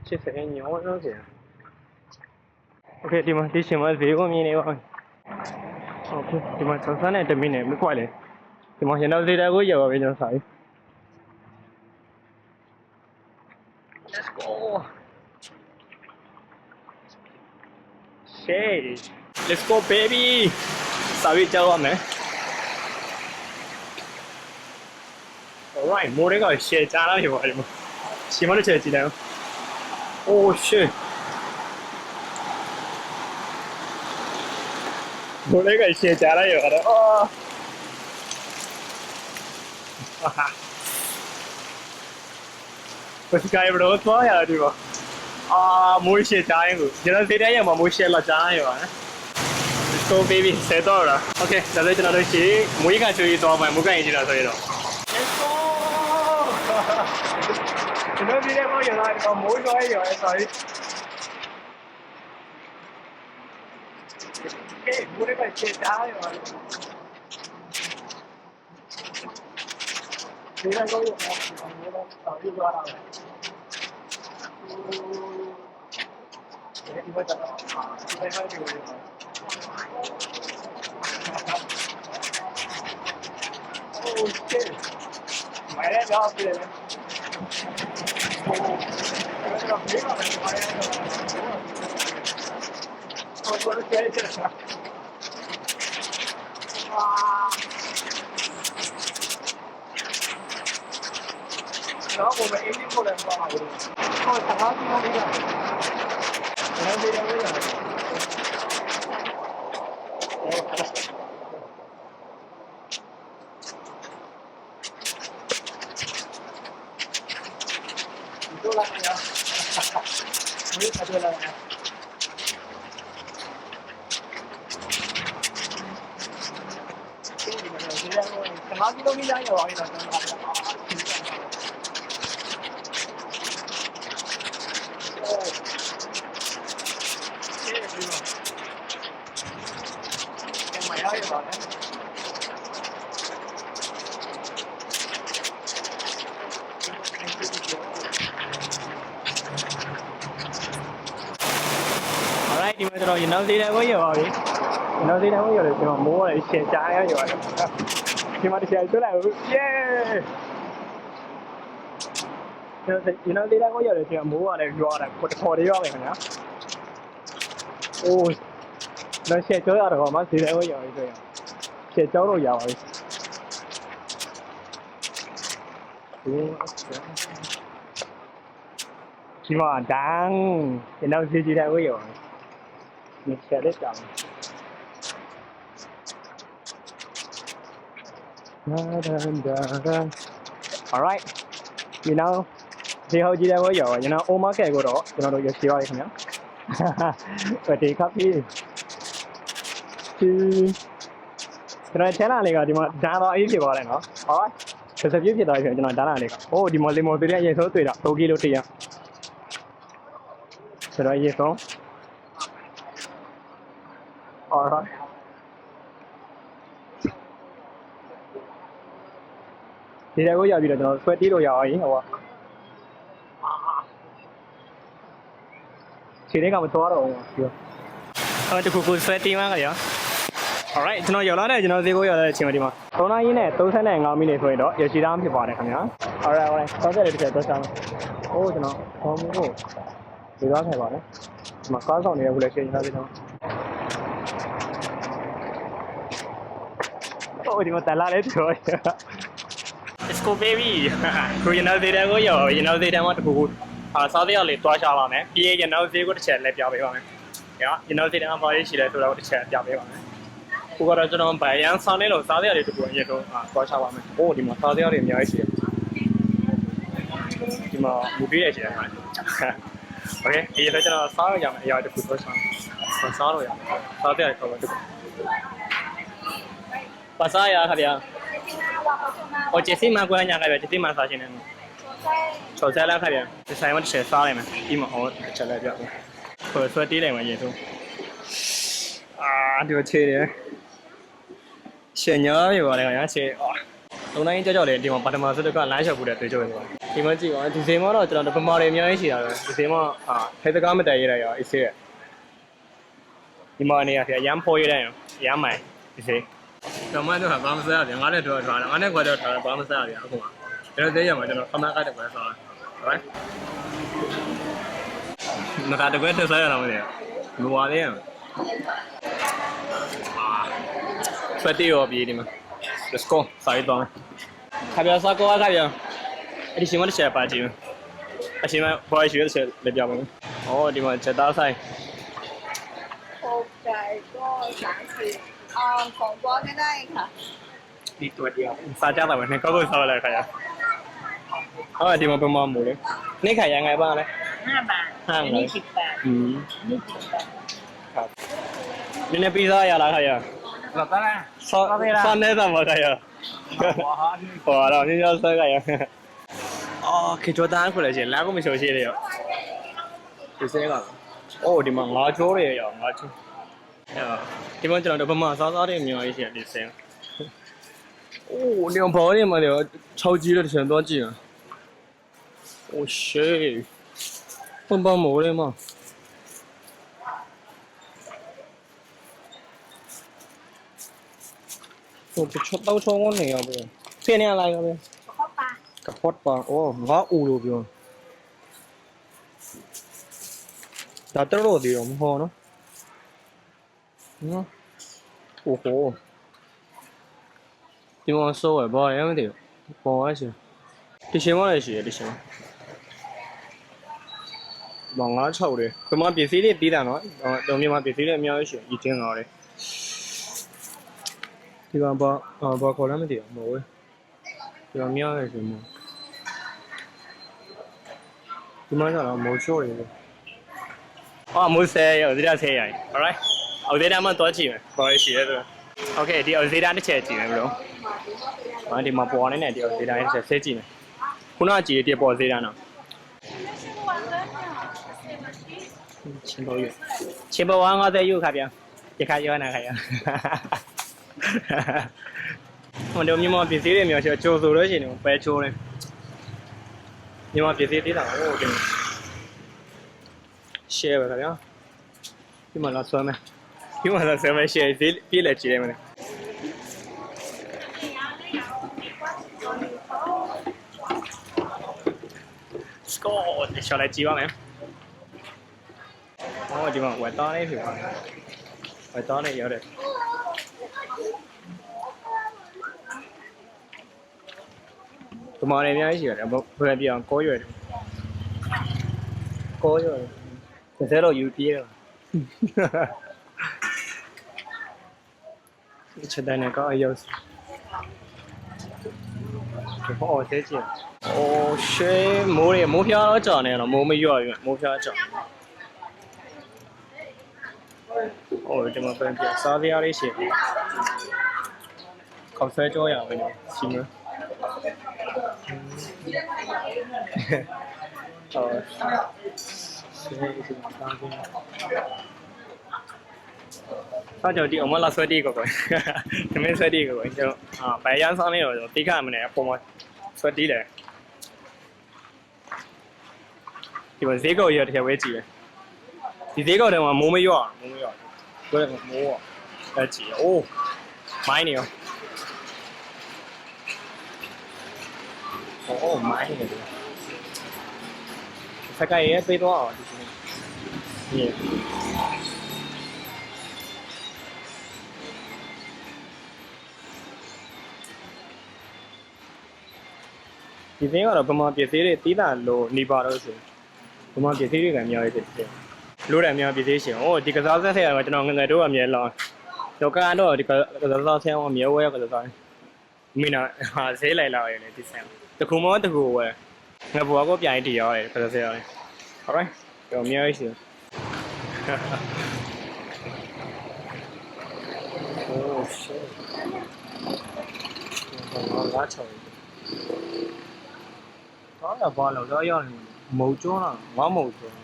ချစ်စရင်ညောင်းလို့ရှင်โอเคဒီမှာဒီရှင်မဈေးကိုမြင်နေပါโอเคဒီမှာစမ်းနဲ့တမင်းနဲ့မခွက်လေဒီမှာရှင်တော့ဈေးတက်ကိုရောက်ပါပြီကျွန်တော်စာရေး let's go shit let's go baby စာရေးကြောက်ရမယ် alright မိုးတွေကရှယ်ချားလာပြီပေါ့ဒီမှာရှင်မတို့ချက်ကြည့်လိုက် oh shit မိုးတွေကရှယ်ချားလာရောတော့ဘာစကားဘရောသွားရတယ်ပေါ့မိုးရှယ်ချားရင်ကိုကျွန်တော်သေးတဲ့ရမှာမိုးရှယ်လာချားရောနော် let's go baby ဆက်တော့လား okay ဒါလည်းကျွန်တော်တို့ရှေ့မိုးကချွေးသွားမှမိုးကရင်ကြည့်တာဆိုရတော့ let's go ကျွန်တော်ဒီထဲမှာရလာတော့မိုးရွာရောဆိုရင်မိုးတွေကချေတာရောဒီကကောရောမိုးတော့စာပြီးသွားတာဒီဘက်ကတော့ဒီဘက်ကတော့ဒီလို Oh shit 买点料回来我说的对这是哇然后我们 A 过来挂我想到地方没有我们这边没有你做了没有？没有，他做了没？等下几多米量有啊？有Alright, ဒီမှာကျွန်တော်ရနောက်သေးတယ်ကိုရောက်ပါပြီ။ရနောက်သေးတယ်ကိုရောက်တယ်ကျွန်တော်မိုးရရှယ်ချားရရောက်တယ်။ဒီမှာတစ်ချက်ဆွလိုက်ဦး။ Yeah! ကျွန်တော်ရနောက်သေးတယ်ကိုရောက်တယ်ကျွန်တော်မိုးရတယ်ရွာတယ်ခေါ်တယ်ရောက်မယ်ခင်ဗျာ။အိုးတော့ရှယ်ကျော်ရတော့မှသေးတယ်ကိုရောက်ပြီဆိုရင်ရှယ်ကျော်တော့ရောက်ပါပြီ။ဒီမှာဒန်းကျွန်တော်စီကြည့်တယ်ကိုရောက်ပြီ။ဆက်လက်ကြောင်းAlright you know ဒီဟိုကြည့်တယ်ကိုရောက်ကျွန်တော် Old Market ကိုတော့ကျွန်တော်တို့ရရှိပါရခင်ဗျာစวัสดีครับพี่ကျွန်တော် channel လေးကဒီမှာဒန်းတော့အေးဖြစ်သွားတယ်နော် Alright ဆက်ပြည့်ဖြစ်သွားပြီကျွန်တော်ဒန်းလာလေးကအိုးဒီမော်လီမော်သေးတဲ့ရေဆိုးတွေ့တာ3ကီလိုတရဆိုတော့ရေဆုံးAlright ဒီတဲ့ကိုရောက်ပြီးတော့ကျွန်တော်ဆွဲတီးလို့ရအောင်ဟိုခြေလေးကမသွားတော့ဘူးပြောတခုခုဆွဲတီးမှန်းကြရ Alright ကျွန်တော်ရောက်လာတဲ့ကျွန်တော်ဈေးကိုရောက်တဲ့အချိန်မှာဒီမှာ3နာရီနဲ့35မိနစ်ဆိုရင်တော့ရရှိသားဖြစ်ပါတယ်ခင်ဗျာ Alright ဆောက်တဲ့တစ်ချက်တော့စားမယ်အိုးကျွန်တော်ခေါင်းမို့ဒီသွားခဲ့ပါမယ်ဒီမှာကားဆောင်နေရဘူးလေရှင်းထားပြီတော့Oh, di mata lah itu. Let's go baby. Kau yang nak tidak kau ya, yang nak tidak mah tu kau. Sahaja le tua cakap ni. Dia yang nak tidak kau tercet le biar biar ni. Ya, yang nak tidak mah boleh sih le tu lah kau tercet biar biar ni. Kau kalau jangan bayar yang sana le sahaja le tu kau yang tu tua cakap ni. Oh, di mata sahaja le biar sih. Di mata mobil le sih. Okay, ini tu jangan sahaja yang tu kau tua cakap. Sahaja ya, sahaja le kau tu. Pasal ya kan ya. Oh, jadi mana gua nak kan ya? Jadi mana sahaja ni. Soalnya lah kan ya. Saya mau share sahaja ni. Ini mau cakap dia. Kau suatu ni macam itu. Dia cakap. Share ni boleh kan ya? Share. Orang ini jauh le. Dia mau pada masa tu kan lancar buat tu jauh. Dia macam ni. Di sini mana jalan pemakai ni sih ada. Di sini mana kita kami dah ini ya. Isi. Di mana ni ya? Yang poi ni, yang mai. Isi. ကျွန်မတို့ကဘာမှမစားရဘူးငါနဲ့တော့ထားတယ်ငါနဲ့ကွာတော့ထားတယ်ဘာမှမစားရဘူးအခုမှကျွန်တော်သိရမှာကျွန်တော်ခမကတ်တဲ့ကွာစားတယ်ဟုတ်လားငါတကွဲတက်စားရအောင်မလဲလူဝါလေးစပတီရောပြေးဒီမှာ let's go စားရတော့ခါပြစားကောခါပြအဲ့ဒီရှင်မတစ်ချက်ပါကြည့်အရှင်မဘောရွှေတစ်ချက်လက်ပြပါမယ်ဩဒီမှာချက်သားဆိုင်ဟုတ်ကဲ့တော့sáng thì còn có cái này hả? ဒီตัวเดียวစားကြတာပဲနဲ့ကောက်ကောက်စားလိုက်ခါရဒီမှာပုံမှန်မို့လေနေ့ခါရငယ်ပါလဲ5 บาทนี่10 บาทนี่10 บาทครับနည်းနည်းပီဇာရလားခါရဟုတ်ပါလားစားနေတာမခါရဟောတော့နည်းနည်းစားခါရအော်ခေချောတန်းခုလည်းရှင်လာကိုမရှိရှိတယ်ရောဒီစဲကအိုးဒီမှာငါချိုးရရောငါချိုးဒီမှာကျွန်တော်တို့ဗမာစားစားတွေမျိုးကြီးရှိတယ်ဒီစဲ哦，两包的嘛的，超级的全多斤啊！哦shit，分包毛的嘛。我不吃刀炒我那样不？ ဖြစ်နေလိုက်ပဲ ခေါ်ပါ ကဖော့ပါအိုးငါအူလို့ပြောဒါတော့ဒီတော့မဟောနော်နော်โอ้โหဒီမှာဆိုးရဘာလဲမသိဘူးပေါ်ရရှင်ဒီရှင်မလည်းရှိရဒီရှင်ဘောင်ငါ6တယ်ဒီမှာပစ္စည်းတွေပြီးတာနော်တော့မြန်မာပစ္စည်းတွေအများကြီးရှိရည်ချင်းလာတယ်ဒီမှာဘာခေါ်လဲမသိဘူးမဟုတ်ဘူးဒီမှာများရရှင်မဒီမှာကျတော့မိုးချိုးတယ်အော်မိုးဆဲရဒီတာဆဲရ alright အော်ဒီတာမှတော့ကြည့်မယ်ဘာရှိရဲဆို okay ဒီအော်ဒီတာတစ်ချက်ကြည့်မယ်ဘလို့ဒီမှာပေါ်နေတယ်ဒီအော်ဒီတာတစ်ချက်ဆဲကြည့်မယ်ခုနကကြည့်တဲ့ပေါ်သေးတာနော်ချင်းပေါ်ဝမ်း50ယူခါပြန်ဒီခါရောနာခါရဟိုတော့မြန်မာပြည်စည်းတွေမျိုးချိုးဆိုလို့ရှိရင်ပဲချိုးတယ်မြန်မာပြည်စည်းသေးတာဟိုတင် share ပဲခါဗျာဒီမှာလာဆွဲမယ်ဒီမှာလာဆွဲမယ် share ပြေးလက်ကြည့်ရမယ်စကောဒီရှော်လိုက်ကြည့်ပါမယ်ဟောဒီမှာဝက်သားလေးဖြစ်ပါဝက်သားလေးရတယ်ဒီမှာလည်းအများကြီးရှိရတယ်ဘယ်ပြောင်းကိုရွယ်ကိုရွယ်ဒါဆိုတော့ယူပြေးတော့ဒီချက်တိုင်းကအယောက်ဒီပေါ်သေးချင်အိုးရှေးမိုးဖျားတော့ကြောင်နေတော့မိုးမရွရွမိုးဖျားကြောင်โอ้ဒီမှာပြန်ပြစားစရာလေးရှိတယ်ကောက်ဆွဲကြောရအောင်နော်စီမအော်ဆေးဒီမှာသားပြီးစားကြဒီအမလာဆွဲတီးကိုဒီမင်းဆွဲတီးကိုကျွန်တော်ဘယ်ရန်ဆောင်နေတော့တိခါမနေအပေါ်မှာဆွဲတီးတယ်ဒီမှာဈေးကောက်ရတဲ့ဝဲကြည့်တယ်ဒီဈေးကောက်ထဲမှာမိုးမရွဘယ်မှာမိုးအဲ့ကြည့်အိုးမိုင်းနေရောအိုးမိုင်းနေတယ်စကားရေးပေးတော့အောင်ဒီနေ့ဒီဈေးကတော့ဗမာပြည်သေးတွေတီးတာလို့နေပါတော့ဆိုဗမာပြည်သေးတွေကများရေးတယ်လို့တယ်များပြည်သေးရှင်။အိုးဒီကစားဆက်ဆက်ကတော့ကျွန်တော်ငငယ်တို့အမြဲလောင်း။တော့ကတော့ဒီကစားဆက်အောင်အမြဲဝဲကစား။မင်းဟာဈေးလိုက်လာရတယ်ဒီဆက်။တခုမောတခုဝဲ။ငါဘွားကိုပြိုင်တီးရတယ်ကစားဆက်ရတယ်။ Alright တော့အများကြီးရှင်။โอ้ shit ဘာလာချောင်းတော့ဘာလို့တော့ရောက်နေမုံကျွန်းလားငါမုံကျွန်း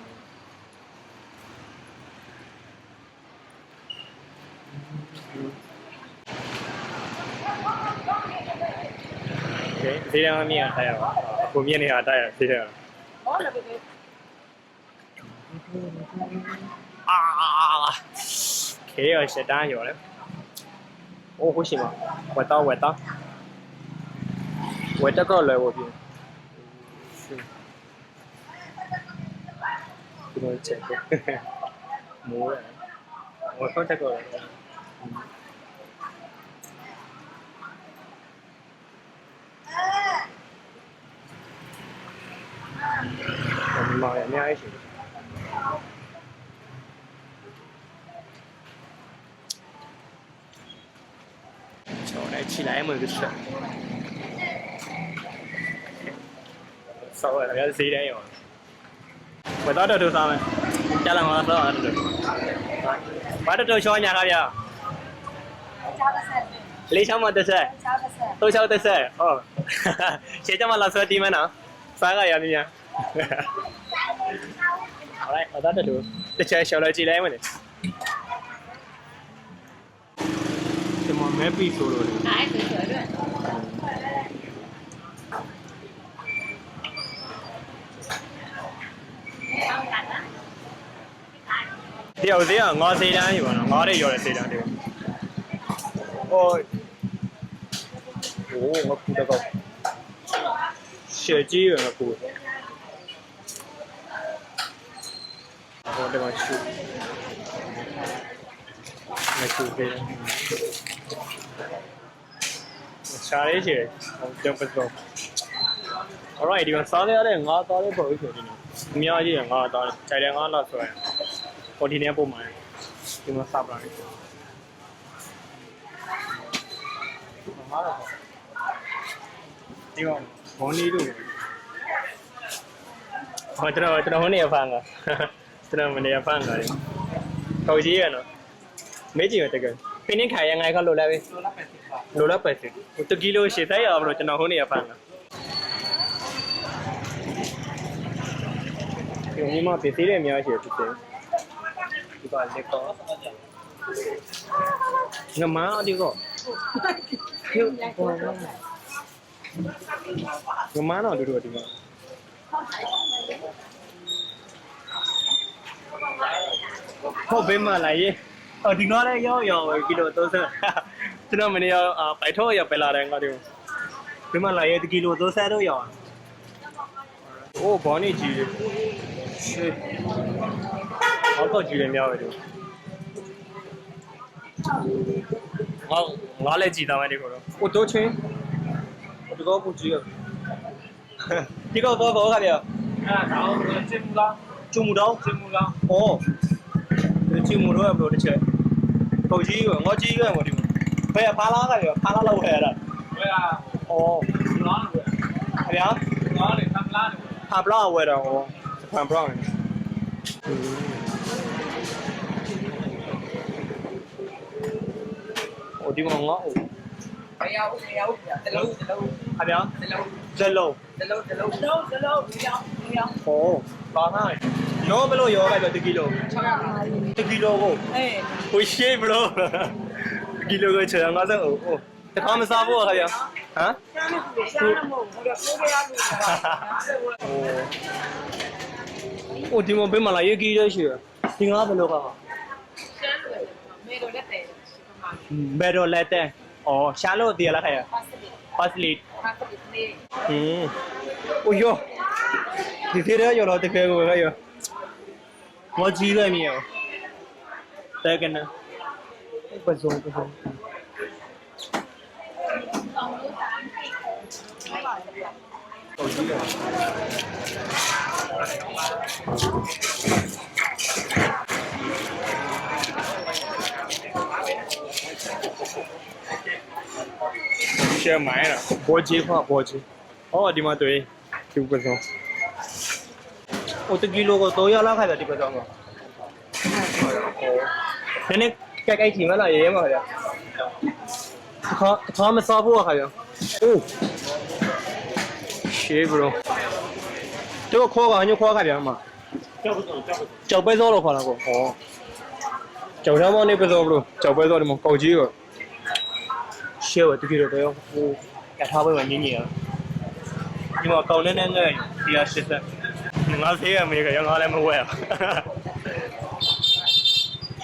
ဈေးရမ်းမြင်ထားရပါအခုမြင်နေတာတိုက်ရဈေးရခေရရှက်တန်းရောလေအိုးဟုတ်ရှိမှာဝက်တော့ဝက်ကောလွယ်ဖို့ပြင်ဒီလိုချက်မိုးရဝက်တော့ကောဒီမှာအများကြီးရှိတယ်ကျော်လိုက်ချီလိုက်မှ就是稍微那个ဈေးတိုင်းရောဝက်တော့တို့စားမယ်ကြားလာမှာတော့အဲ့ဒါဘာတို့ချောညာခါဗျာလေးချောင်းမတစ်ဆက်တော့ချောင်းတစ်ဆက်ဟုတ်ရှေ့ကျမလာဆွဲတီးမနော်စားကြရမြင် Alright ဘာတို့တစ်ချက်ရှော်လိုက်ကြည့်လိုက်မယ်ဒီမှာမဲပီဆိုလို့အဲ့ဒါဆိုတော့ဒီအောင်သေးအောင်ငါးစေးတန်းယူပါနော်ငါးတွေရော်တဲ့စေးတန်းတွေဟို哦，我哭得高。血鸡人的哭。我这个书，那书给的。ရှာ了一些，我真不知道。Alright，ဒီမှာစားရတဲ့ငါးသားလေးပုံပြီးဆိုဒီနေ့အများကြီးငါးသားကြိုက်တယ်ငါးလားဆိုရင်ဟိုဒီနေ့ပုံမှန်ဒီမှာစားပလာတယ်ငါးတော့ဒီမှာဘောနီတို့ဟောကျွန်တော်ဟိုနေရဖန်ကကျွန်တော်မနေရဖန်ကလေကောက်ကြီးရနော်မေးကြည့်ရတကယ်ဖိနေခိုင်ရငိုင်းခလို့လဲပဲလိုလားပဲဟို1ကီလိုရှည်ဆိုင်ရအောင်လို့ကျွန်တော်ဟိုနေရဖန်ကဒီမှာပစ္စည်းတွေအများကြီးဖြစ်တယ်ဒီပါလက်ကောငမအဒီကောငမတော့တို့ဒီမှာဟုတ်ဘေးမှာလာရေးအော်ဒီငါလည်းရောကီလို30ကျွန်တော်မနေ့ပိုက်ထောရပဲလာတယ်ငါတို့ဘေးမှာလာရေး1ကီလို30တော့ရောအိုးဘောနေကြီး好高级的庙的，我来几单位的个了，我多钱？我这个不知道，这个多少个的？啊，到这木刀，九木刀，哦，这九木刀也不多的钱，高级个，我几个我的，不要爬哪个的，爬哪老回来了？对啊，哦，哪的？哎呀，哪的？他们哪的？他不哪回来哦，他不让的。我ဒီမှာငါ့ဦးမရဘူးတလုံးဟာဗျာဇလုံးဟောပါနာရောဘလို့ရောပဲ1ကီလို1ကီလိုကိုဟိုရှိဘလို့1ကီလိုကိုချေ50အိုးတခါမစားဘူးခါဗျာဟမ်ရှားမဟုတ်ဘူးကိုယ်ရလို့ဟိုဒီမှာဘယ်မှာလာရေးကြီးရရှိဒီငါဘလို့ခါမေရိုလက်တဲ့မေရိုလက်တဲ့อ๋อရှားလို့တည်ရလားခါရပါစလီနေအိုယောဒီသေးရရောတကယ်ကိုခါရငါကြီးရမြင်တဲ့ကနပဇုံရှယ်မိုင်းလားဘောကြီးဟောဒီမှာတွေ့ဒီပစုံဟို1ကီလိုကို300လောက်ခိုင်တယ်ဒီပစုံကနည်းနည်းကြိုက်ချင်မလားရဲမှာဗျာခါမစားဘူးခါဗျာအိုးရှေးဘရိုတို့ခေါ်ကညခေါ်ခါဗျာမှာကြောက်ပဲစောလို့ခေါ်လာကိုဟောကြောက်ရမောင်းနေပစုံဘရိုကြောက်ပဲစောဒီမှာကောက်ကြီးကိုရှယ်ဝတကယ်တော့ဟိုကထားပွဲမှာညင်းညင်းဒီမှာကောင်းနေငယ်180ငါသေးရမေးကရငါလည်းမဝဲ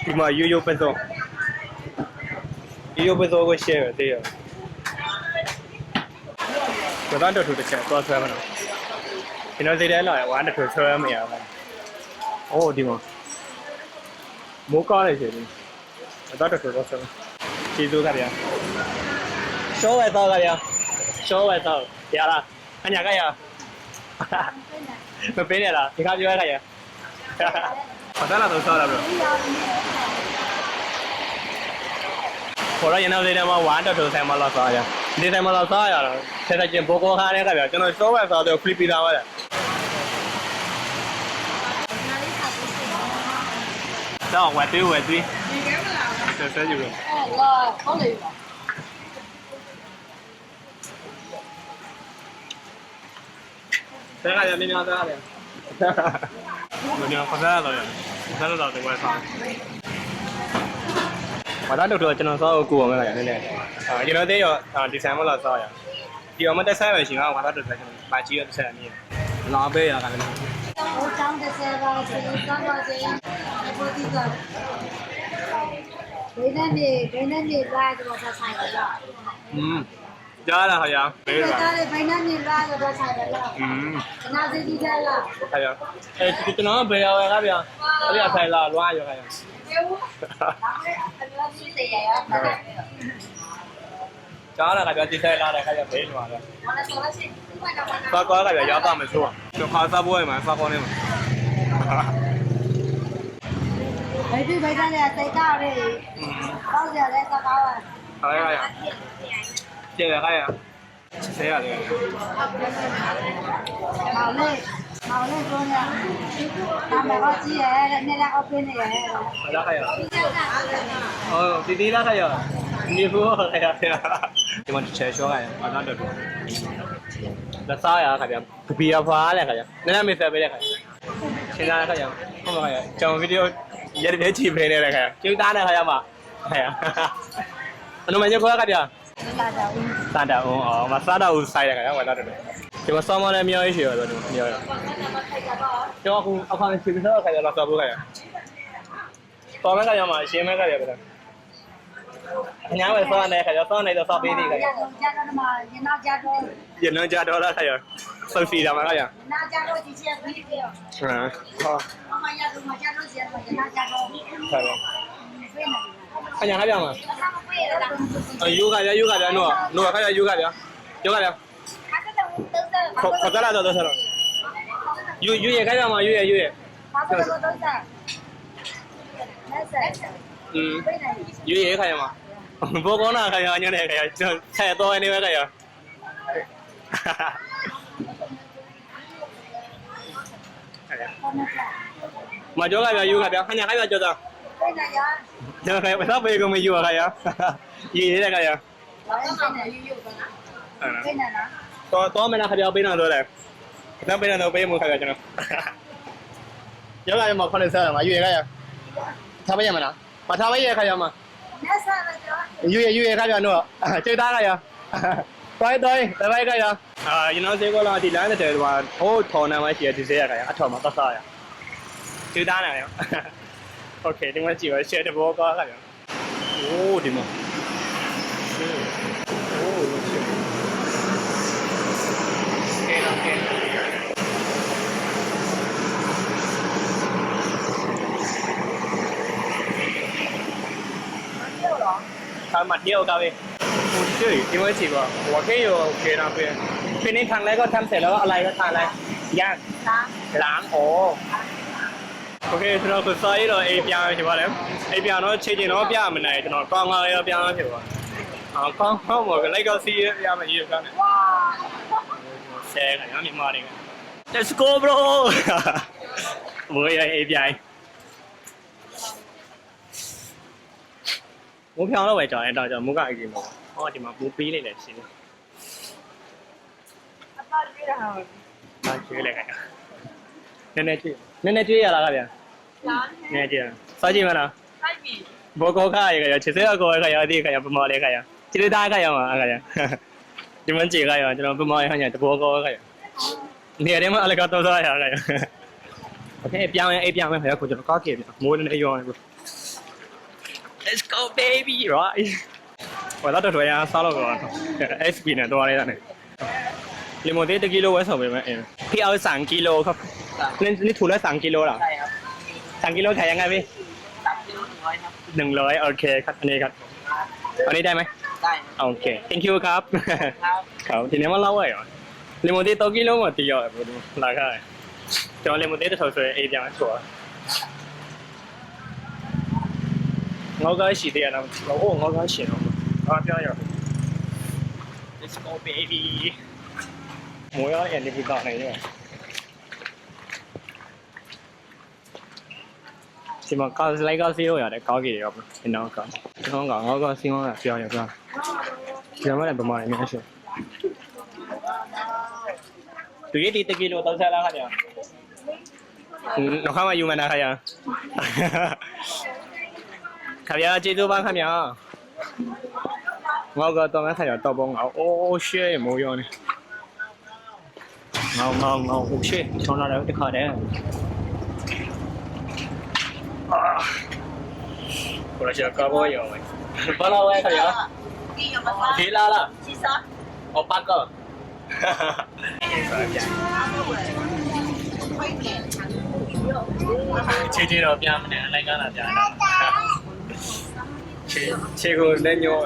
ဒီမှာရိုးပဲတော့ကိုရှယ်သေးရဘာသာတော်တစ်ချက်သွားဆွဲမလို့ကျွန်တော်သေးတယ်လာဝါတစ်ထဆွဲမရဘူးအိုးဒီမှာမိုးကားလေရှင်ဘာသာတော်တော့ဆွဲကျေးဇူးကြပါရှောဝဲတော့ကြရရှောဝဲတော့ရလားအညာကြရမပေးနဲ့လားဒီခါပြောရခါရဘာသာလာတော့ဆောက်လာဘရိုခေါ်ရရင်တော့ဒီထဲမှာဝါတော်တော်ဆိုင်မှာလောက်စားရဒီထဲမှာလောက်စားရတော့ဆက်ဆက်ချင်းဘောကောခါနဲ့ခါပြကျွန်တော်ရှောဝဲစားတော့ဖလီပီတာပါလေတော့ဝဲသွေးဒီကဲမလားဆက်ယူလို့လာဟောလေတဲ့ကရနေနေသားတယ်ဘယ်နေခစားတော့ရခစားတော့ဝယ်စားဘာသာတော့ကျွန်တော်စားကိုအောင်မယ်နည်းနည်းကျွန်တော်သိရောဒီဆိုင်မလားစားရဒီအောင်မတက်ဆိုင်ပဲရှင်ကဘာသာတော့ကျွန်တော်မာကြီးရတဲ့ဆိုင်နေလာပေးရကလည်းဟိုတောင်းတဲ့ဆယ်ပါစေစားပါစေဘုဒ္ဓကဘယ်နဲ့လာတော့ဆိုင်ရလား ကြားလာခင်ဗျာပေး 这 ပါ 家里本来你拉个多菜的了，那自己在了。 ခင်ဗျာအဲကျွန်တော်ဘယ်ရောက်ရခင်ဗျာအဲ့ဒီဆိုင်လာလွားရခင်ဗျာ ကြားလာခင်ဗျာဒီဆိုင်လာတယ်ခင်ဗျာပေးလွားတယ်သွားကောခင်ဗျာရောက်ပါမဆိုးကျွန်တော်ခါစားပွဲမှာစားကောင်းနေမှာ 没对没家里在家里，老家在干嘛啊？ ဟုတ်ကဲ့ခင်ဗျာကျေရခင်ဗျာဆေးရတယ် 毛嘞，毛嘞多呢，咱买个鸡耶，那俩个冰的耶。 ဟုတ်လားခင်ဗျာဟုတ်ဒီလားခင်ဗျာဒီဘူးခင်ဗျာဒီမှာချဲရှောခင်ဗျာအနာတော်တော်လက်စားရခင်ဗျာကပီရဖွာလေခင်ဗျာနည်းနည်းမေးဆက်ပေးတယ်ခင်ဗျာရှင်းလာခင်ဗျာဟုတ်ပါခင်ဗျာကျွန်တော်ဗီဒီယိုရက်ကြည့်ပေးနေတယ်ခင်ဗျာကျူသားနေခင်ဗျာမခင်ဗျာအနမညခေါ်ခင်ဗျာ စားတာဦးအော်မစားတော့ဘူးဆိုင်ရခင်ဗျာဝယ်တော့တယ်ဒီမှာဆောင်းမလည်းမြောက်ရှိရတော့ဒီမြောက်ရကျောင်းအခုအခါနဲ့ချိန်ပြီးတော့ခင်ဗျာလာစားဖို့ခင်ဗျာတော်မဲ့ခင်ဗျာမှာရှင်းမဲ့ခင်ဗျာပဲအညာဝယ်စားနေခင်ဗျာစားနေတော့စားပေးသေးခင်ဗျာ 家着的嘛，你那家着， ရနကြတော့လားခင်ဗျာစောစီတာမှာခင်ဗျာ 那家着几千块的。 ဟမ်ဟော 妈妈家着嘛，家着钱嘛，你那家着。 ခင်ဗျာ 费呢。 ခင်ဗျာခင်ဗျာမှာ 他们贵的啦。ယူခင်ဗျာနို့ခင်ဗျာယူခင်ဗျာယူခင်ဗျာ 他这个都是。 ခက်လာတော့တော့ဆက်ယူရခင်ဗျာမှာယူရ 他这个都是。那是。ယူရခင်ဗျာမှာဘောကောနာခင်ဗျာညနေခင်ဗျာဆက်တော့နေပဲခင်ဗျာ mà chỗ cái gì cái anh nhà cái cho tao cho cái sao bây giờ mình vừa cái gì đấy cái to mình là cái bên nào rồi này nó bên nào bên một cái cho nó chỗ cái mà con sao mà vui cái sao bây giờ mà nào mà sao bây giờ cái mà vui cái nữa chơi đá cái tới đây cái you know thế có là thì lái thì là ô thò nào mà chỉ thế cái thò mà có sao chơi đá này ok thì mà chỉ phải chơi được bao có cái ô đi mà ok thằng mặt điêu cao đi chơi thì mới chỉ có我可以有给那边เป็นนี่ทางแรกก็ทำเสร็จแล้วอะไรก็ทานอะไรย่างล้างโอ้โอเคကျွန်တော်ဆိုစားရတော့အိမ်ပြန်ဖြစ်ပါလေအိမ်ပြန်တော့ချိန်ချိန်တော့ပြမနိုင်ကျွန်တော်ကောင်းကောင်းလေးပြန်ဖြစ်ပါအောင်ကောင်းကောင်းပေါ့လိုက်ကစီးရမယ်ရေးပြန်တယ်ဝါဆဲကညမြန်မာနေ Let's go bro ဘယ်ရအိမ်ပြန်မိုးဖြောင်းတော့ပဲကြောင်အဲ့တော့ကျွန်တော်မိုးကအိမ်ကြီးမှာဟောဒီမှာမိုးပေးနေတယ်ရှင်းတယ်အပါကျွေးတာဟာကျွေးလိုက်ခင်နည်းနည်းကျွေးရလားခင်ဗျာနည်းနည်းကျွေးစားကြည့်မလားစားပြီဘောကောခါရခင်ဗျာချစ်စဲကောခါရအသေးခင်ဗျာပမော်လေးခင်ဗျာချစ်သားခင်ဗျာမှာခင်ဗျာဒီမကြည့်ခင်ဗျာကျွန်တော်ပမော်ရခင်ဗျာတဘောကောခင်ဗျာနေရာမှာအလကတော့စားရခင်ဗျာโอเคပြောင်းရင်အိပ်ပြောင်းမယ်ခင်ဗျာကိုကျွန်တော်ကောက်ကြည့်ပြန်မိုးနေရော Let's go baby right 我到这呀烧了个 SP 呢多来呢你冇啲1 kilo ไว้ส่งไปมั้ยพี่เอา3 กิโลครับนี่ถูกแล้ว3 กิโลเหรอใช่ครับ3 กิโลขายยังไงพี่3 กิโล100ครับ100โอเคครับอันนี้ครับอันนี้ได้ไหมได้โอเค thank you ครับครับทีนี้มาเล่าไว้เหรอลิโมตี้2 กิโลหมดตีอ่ะราคาจอลิโมตี้จะถูกสุดไอ้อย่างชัวร์我嗰時啲人啊，我嗰時啊，啊邊有 ？Let's go baby！ 冇啊，人哋會講你啫。是咪搞你搞笑又嚟搞幾條？然後講，香港我個先我邊有邊？有乜嚟幫忙你咩事？對啲1 kilo 到晒啦，係咪？我看下要問下係啊。ခင်ဗျာကျေးဇူးပါခင်ဗျာငေါကတော့ခင်ဗျာတော့ပေါ့ငေါအိုးရှေ့မိုးရောနေငေါဟိုရှေ့ချောင်းလာတယ်တခါတည်းကိုရချာကဘောရောဘာလာဝဲခင်ဗျာဒီလာလား အော်ပါကောခြေတော့ပြမနေလိုက်ကလာပြတာခြေကိုလည်းညော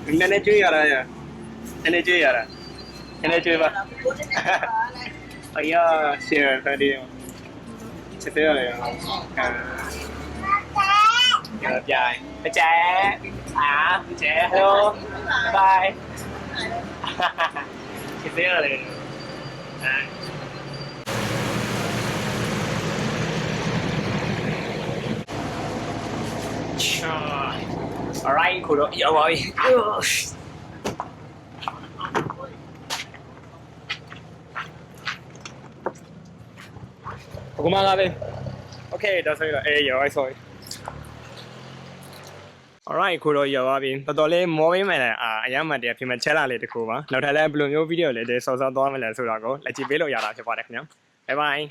နည်းနည်းကြွေးရတာရနည်းနည်းကြွေးရတာနည်းနည်းကြွေးပါအယားရှယ်တယ်ဒီချက်တယ်ရတယ်ပြိုင်အကျဲကျဲ hello bye ချက်တယ်ရတယ်alright ခုတော့ရောက်ပါပြီအခုမှလာပြီ okay ဒါဆိုရင်ရောက် sorry alright ခုတော့ရောက်ပါပြီတော်တော်လေးမောပေးမယ်လေအရမ်းမှန်တရားပြင်မဲ့ချက်လာလေးတခုပါနောက်ထပ်လည်းဘယ်လိုမျိုးဗီဒီယိုလေးတွေစောစောသွားမယ်လဲဆိုတာကိုလက်ကြည့်ပေးလို့ရတာဖြစ်ပါတယ်ခင်ဗျာ bye bye